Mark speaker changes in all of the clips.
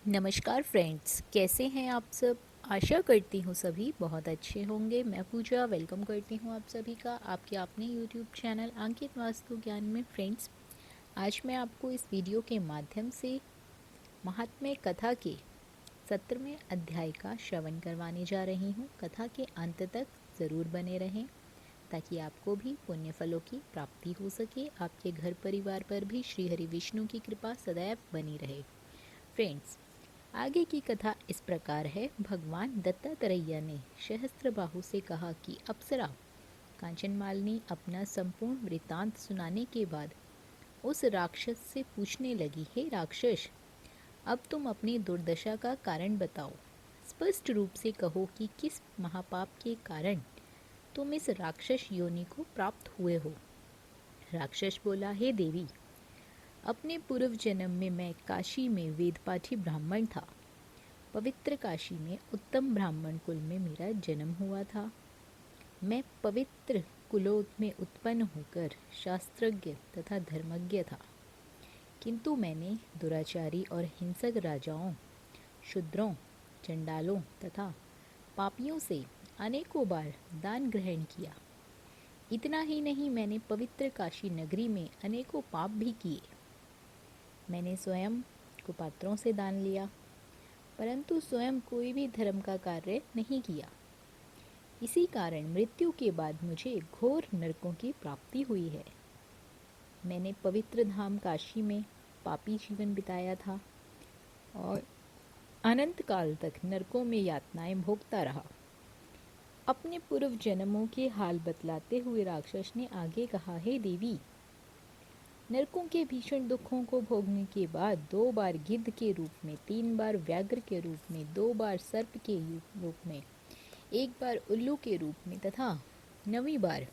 Speaker 1: नमस्कार फ्रेंड्स, कैसे हैं आप सब। आशा करती हूँ सभी बहुत अच्छे होंगे। मैं पूजा वेलकम करती हूँ आप सभी का आपके अपने यूट्यूब चैनल अंकित वास्तु ज्ञान में। फ्रेंड्स, आज मैं आपको इस वीडियो के माध्यम से महात्म्य कथा के 17वें अध्याय का श्रवण करवाने जा रही हूँ। कथा के अंत तक ज़रूर बने रहें ताकि आपको भी पुण्य फलों की प्राप्ति हो सके, आपके घर परिवार पर भी श्री हरि विष्णु की कृपा सदैव बनी रहे। फ्रेंड्स, आगे की कथा इस प्रकार है। भगवान दत्तात्रेय ने सहस्त्रबाहु से कहा कि अप्सरा कांचनमालिनी अपना संपूर्ण वृतांत सुनाने के बाद उस राक्षस से पूछने लगी, हे राक्षस, अब तुम अपनी दुर्दशा का कारण बताओ। स्पष्ट रूप से कहो कि किस महापाप के कारण तुम इस राक्षस योनि को प्राप्त हुए हो। राक्षस बोला, हे देवी, अपने पूर्व जन्म में मैं काशी में वेदपाठी ब्राह्मण था। पवित्र काशी में उत्तम ब्राह्मण कुल में मेरा जन्म हुआ था। मैं पवित्र कुलों में उत्पन्न होकर शास्त्रज्ञ तथा धर्मज्ञ था, किंतु मैंने दुराचारी और हिंसक राजाओं, शूद्रों, चंडालों तथा पापियों से अनेकों बार दान ग्रहण किया। इतना ही नहीं, मैंने पवित्र काशी नगरी में अनेकों पाप भी किए। मैंने स्वयं कुपात्रों से दान लिया, परंतु स्वयं कोई भी धर्म का कार्य नहीं किया। इसी कारण मृत्यु के बाद मुझे घोर नरकों की प्राप्ति हुई है। मैंने पवित्र धाम काशी में पापी जीवन बिताया था और अनंत काल तक नरकों में यातनाएं भोगता रहा। अपने पूर्व जन्मों के हाल बतलाते हुए राक्षस ने आगे कहा, हे देवी, नरकों के भीषण दुखों को भोगने के बाद 2 बार गिद्ध के रूप में, 3 बार व्याघ्र के रूप में, 2 बार सर्प के रूप में, 1 बार उल्लू के रूप में तथा 9वीं बार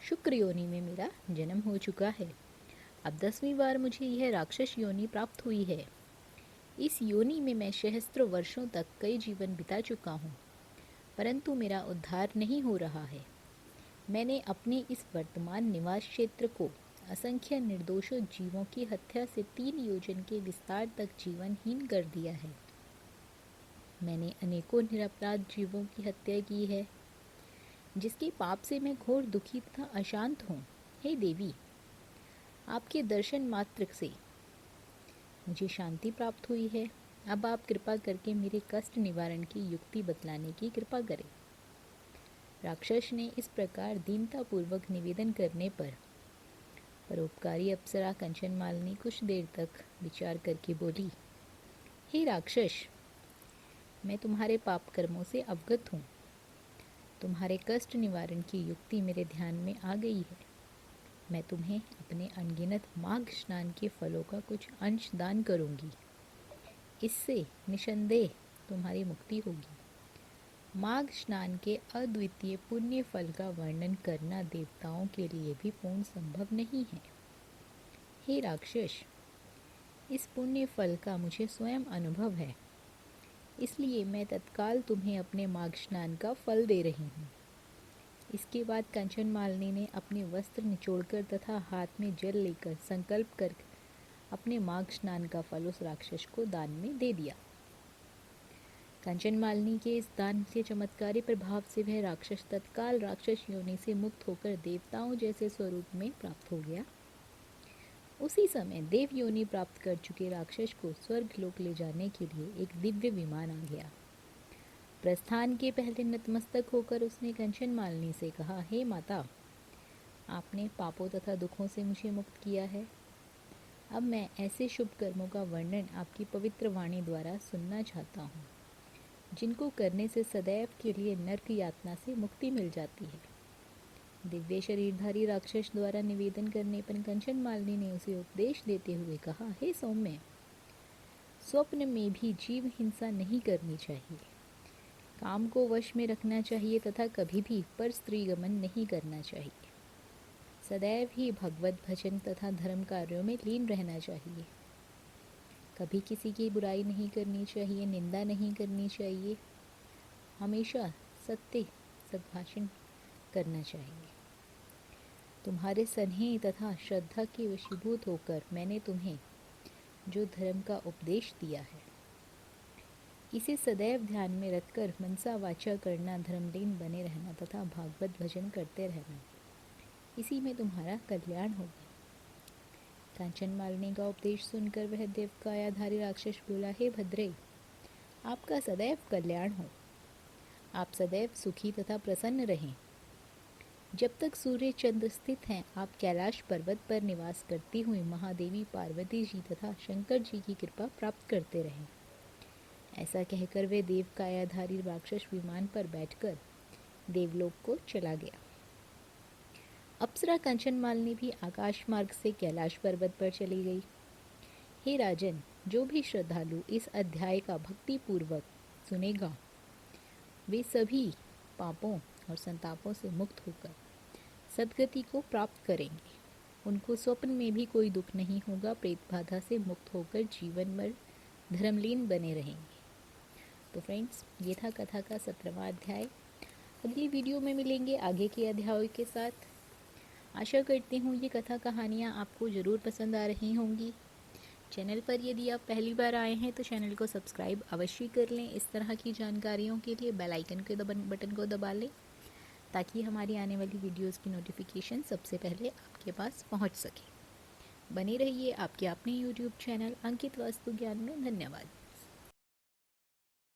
Speaker 1: शुक्र योनि में मेरा जन्म हो चुका है। अब 10वीं बार मुझे यह राक्षस योनि प्राप्त हुई है। इस योनि में मैं सहस्त्र वर्षों तक कई जीवन बिता चुका हूँ, परंतु मेरा उद्धार नहीं हो रहा है। मैंने अपने इस वर्तमान निवास क्षेत्र को असंख्य निर्दोष जीवों की हत्या से 3 योजन के विस्तार तक जीवनहीन कर दिया है। मैंने अनेकों निरपराध जीवों की हत्या की है, जिसके पाप से मैं घोर दुखी तथा अशांत हूँ। हे देवी, आपके दर्शन मात्र से मुझे शांति प्राप्त हुई है। अब आप कृपा करके मेरे कष्ट निवारण की युक्ति बतलाने की कृपा करें। राक्षस ने इस प्रकार दीनतापूर्वक निवेदन करने पर परोपकारी अप्सरा कंचनमालिनी कुछ देर तक विचार करके बोली, हे राक्षस, मैं तुम्हारे पाप कर्मों से अवगत हूँ। तुम्हारे कष्ट निवारण की युक्ति मेरे ध्यान में आ गई है। मैं तुम्हें अपने अनगिनत माघ स्नान के फलों का कुछ अंश दान करूँगी। इससे निसंदेह तुम्हारी मुक्ति होगी। माघ स्नान के अद्वितीय पुण्य फल का वर्णन करना देवताओं के लिए भी पूर्ण संभव नहीं है। हे राक्षस, इस पुण्य फल का मुझे स्वयं अनुभव है, इसलिए मैं तत्काल तुम्हें अपने माघ स्नान का फल दे रही हूँ। इसके बाद कंचनमालिनी ने अपने वस्त्र निचोड़कर तथा हाथ में जल लेकर संकल्प कर अपने माघ स्नान का फल उस राक्षस को दान में दे दिया। कंचनमालिनी के इस दान के चमत्कारी प्रभाव से वह राक्षस तत्काल राक्षस योनि से मुक्त होकर देवताओं जैसे स्वरूप में प्राप्त हो गया। उसी समय देव योनि प्राप्त कर चुके राक्षस को स्वर्गलोक ले जाने के लिए एक दिव्य विमान आ गया। प्रस्थान के पहले नतमस्तक होकर उसने कंचनमालिनी से कहा, हे माता, आपने पापों तथा दुखों से मुझे मुक्त किया है। अब मैं ऐसे शुभ कर्मों का वर्णन आपकी पवित्र वाणी द्वारा सुनना चाहता हूँ, जिनको करने से सदैव के लिए नरक यातना से मुक्ति मिल जाती है। दिव्य शरीरधारी राक्षस द्वारा निवेदन करने पर कंचनमालिनी ने उसे उपदेश देते हुए कहा, हे सौम्य, स्वप्न में भी जीव हिंसा नहीं करनी चाहिए, काम को वश में रखना चाहिए तथा कभी भी पर स्त्री गमन नहीं करना चाहिए। सदैव ही भगवत भजन तथा धर्म कार्यों में लीन रहना चाहिए। कभी किसी की बुराई नहीं करनी चाहिए, निंदा नहीं करनी चाहिए। हमेशा सत्य सद्भाषण करना चाहिए। तुम्हारे स्नेह तथा श्रद्धा के वशीभूत होकर मैंने तुम्हें जो धर्म का उपदेश दिया है, इसे सदैव ध्यान में रखकर मनसा वाचा करना, धर्मलीन बने रहना तथा भागवत भजन करते रहना, इसी में तुम्हारा कल्याण होगा। कांचन मालिनी का उपदेश सुनकर वह देवकायाधारी राक्षस बोला, हे भद्रे, आपका सदैव कल्याण हो, आप सदैव सुखी तथा प्रसन्न रहें। जब तक सूर्य चंद्र स्थित हैं, आप कैलाश पर्वत पर निवास करती हुई महादेवी पार्वती जी तथा शंकर जी की कृपा प्राप्त करते रहें। ऐसा कहकर वे देवकायाधारी राक्षस विमान पर बैठकर देवलोक को चला गया। अप्सरा कंचन मालिनी भी आकाश मार्ग से कैलाश पर्वत पर चली गई। हे राजन, जो भी श्रद्धालु इस अध्याय का भक्ति पूर्वक सुनेगा, वे सभी पापों और संतापों से मुक्त होकर सद्गति को प्राप्त करेंगे। उनको स्वप्न में भी कोई दुख नहीं होगा, प्रेत बाधा से मुक्त होकर जीवन भर धर्मलीन बने रहेंगे। तो फ्रेंड्स, ये था कथा का 17वां अध्याय। अगली वीडियो में मिलेंगे आगे के अध्यायों के साथ। आशा करती हूँ ये कथा कहानियाँ आपको ज़रूर पसंद आ रही होंगी। चैनल पर यदि आप पहली बार आए हैं तो चैनल को सब्सक्राइब अवश्य कर लें। इस तरह की जानकारियों के लिए बेल आइकन के बटन को दबा लें, ताकि हमारी आने वाली वीडियोस की नोटिफिकेशन सबसे पहले आपके पास पहुंच सके। बने रहिए आपके अपने YouTube चैनल अंकित वास्तु ज्ञान में। धन्यवाद।